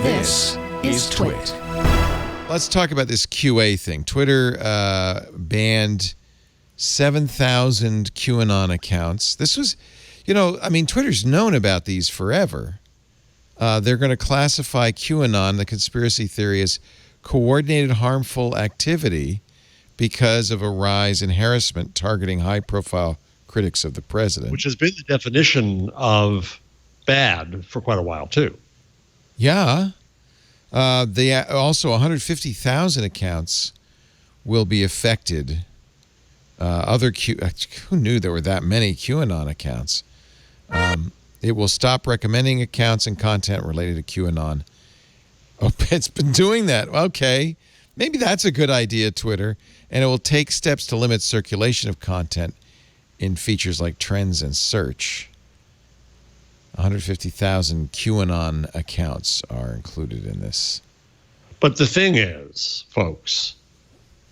This is TWiT. Let's talk about this QA thing. Twitter banned 7,000 QAnon accounts. This was, Twitter's known about these forever. They're going to classify QAnon, the conspiracy theory, as coordinated harmful activity because of a rise in harassment targeting high-profile critics of the president. Which has been the definition of bad for quite a while, too. Yeah. Also, 150,000 accounts will be affected. Who knew there were that many QAnon accounts? It will stop recommending accounts and content related to QAnon. Oh, it's been doing that. Okay. Maybe that's a good idea, Twitter. And it will take steps to limit circulation of content in features like trends and search. 150,000 QAnon accounts are included in this. But the thing is, folks,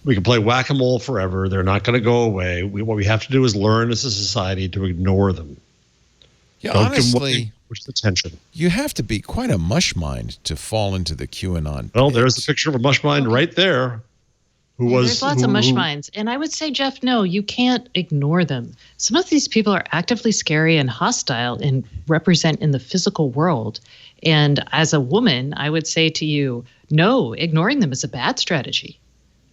we can play whack-a-mole forever. They're not going to go away. What we have to do is learn as a society to ignore them. Yeah, Don't honestly, push the tension. You have to be quite a mush mind to fall into the QAnon. Well, there's a picture of a mush mind right there. There's lots of mush minds. And I would say, Jeff, no, you can't ignore them. Some of these people are actively scary and hostile and represent in the physical world. And as a woman, I would say to you, no, ignoring them is a bad strategy.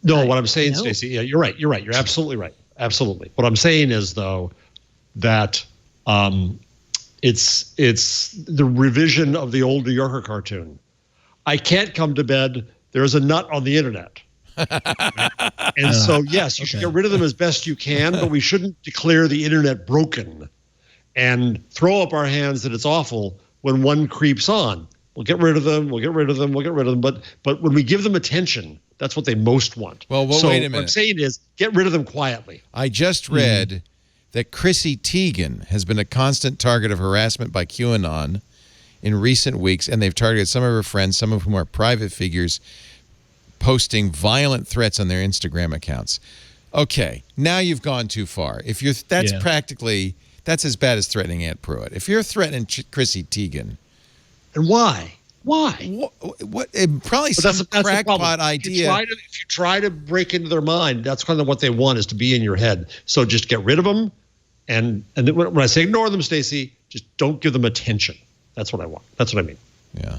No, what I'm saying, Stacey, yeah, you're right. You're absolutely right. Absolutely. What I'm saying is, though, that it's the revision of the old New Yorker cartoon. I can't come to bed. There's a nut on the internet. And so, yes, you should get rid of them as best you can, but we shouldn't declare the internet broken and throw up our hands that it's awful when one creeps on. We'll get rid of them. But when we give them attention, that's what they most want. Well, wait a minute. What I'm saying is get rid of them quietly. I just read that Chrissy Teigen has been a constant target of harassment by QAnon in recent weeks, and they've targeted some of her friends, some of whom are private figures, posting violent threats on their Instagram accounts. Okay, now you've gone too far. That's as bad as threatening Ant Pruitt. If you're threatening Chrissy Teigen, and why? What? Probably some crackpot idea. If you try to break into their mind, that's kind of what they want, is to be in your head. So just get rid of them, and when I say ignore them, Stacey, just don't give them attention. That's what I want. That's what I mean. Yeah.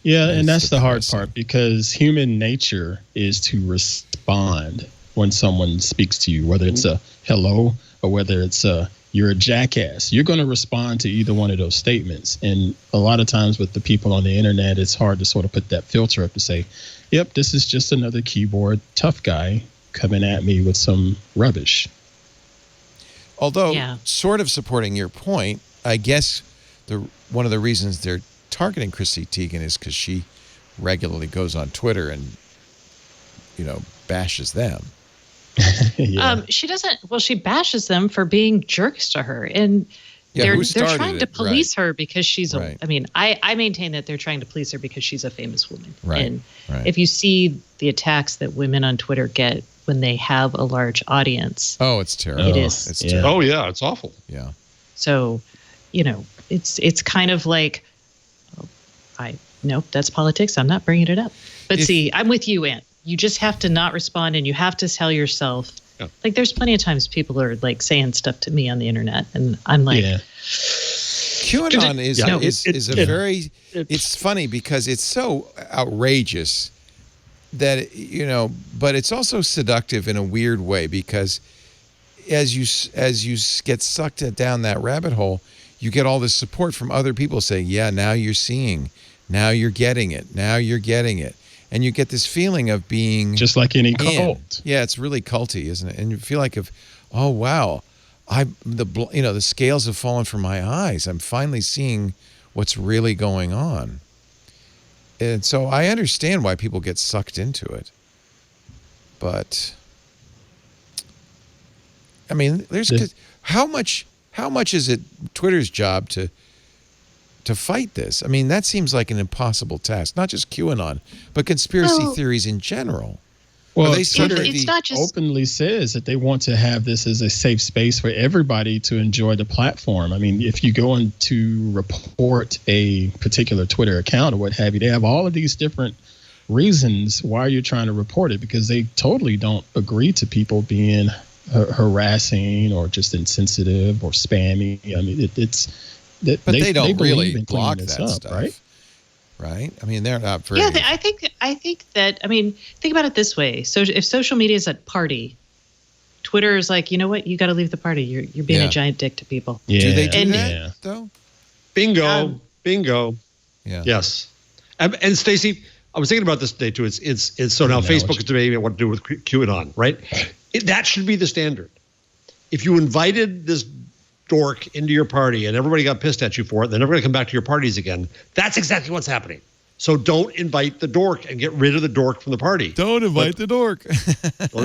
Yeah, and that's the hard part, because human nature is to respond when someone speaks to you, whether it's a hello or whether it's you're a jackass. You're going to respond to either one of those statements. And a lot of times with the people on the internet, it's hard to sort of put that filter up to say, yep, this is just another keyboard tough guy coming at me with some rubbish. Although, sort of supporting your point, I guess one of the reasons they're targeting Chrissy Teigen is because she regularly goes on Twitter and, bashes them. She doesn't. Well, she bashes them for being jerks to her, and they're trying to police her because she's a. I mean, I maintain that they're trying to police her because she's a famous woman. Right. And if you see the attacks that women on Twitter get when they have a large audience, it's terrible. It is. It's terrible. Oh yeah, it's awful. Yeah. So, it's kind of like, that's politics. I'm not bringing it up. But see, I'm with you, Ant. You just have to not respond, and you have to tell yourself, like, there's plenty of times people are like saying stuff to me on the internet, and I'm like, QAnon is a very. It's funny because it's so outrageous that but it's also seductive in a weird way, because as you get sucked down that rabbit hole, you get all this support from other people saying, yeah, now you're seeing, now you're getting it, now you're getting it. And you get this feeling of being just like any cult. Yeah, it's really culty, isn't it? And you feel like oh wow, the scales have fallen from my eyes. I'm finally seeing what's really going on. And so I understand why people get sucked into it. But I mean, how much is it Twitter's job to fight this? I mean, that seems like an impossible task. Not just QAnon, but conspiracy theories in general. Well, it's not just openly says that they want to have this as a safe space for everybody to enjoy the platform. I mean, if you go in to report a particular Twitter account or what have you, they have all of these different reasons why you're trying to report it, because they totally don't agree to people being harassing or just insensitive or spammy. I mean, but they don't really block that stuff, right? Right? I mean, they're not very. Yeah, I think that. I mean, think about it this way. So, if social media is at party, Twitter is like, you know what? You got to leave the party. You're being a giant dick to people. Yeah. Do they do that though? Bingo. Yeah. Yes. And Stacey, I was thinking about this today too. It's so now Facebook is debating what to do with QAnon, right? That should be the standard. If you invited this dork into your party and everybody got pissed at you for it, they're never going to come back to your parties again. That's exactly what's happening. So don't invite the dork and get rid of the dork from the party. Don't invite the dork. Don't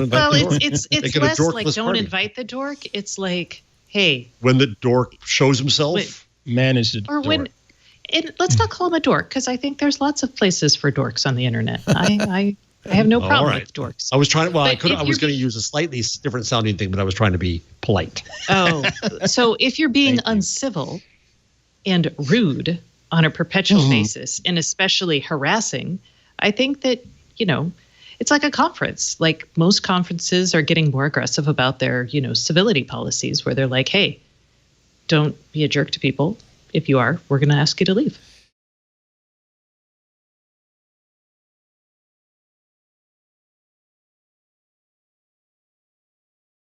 invite the dork. It's less like don't invite the dork. It's like, hey, when the dork shows himself, manage the dork. Let's not call him a dork, because I think there's lots of places for dorks on the internet. I have no problem with dorks. I was trying. Well, I was going to use a slightly different sounding thing, but I was trying to be polite. Oh, so if you're being uncivil and rude on a perpetual basis, and especially harassing, I think that, it's like a conference. Like most conferences are getting more aggressive about their, civility policies, where they're like, hey, don't be a jerk to people. If you are, we're going to ask you to leave.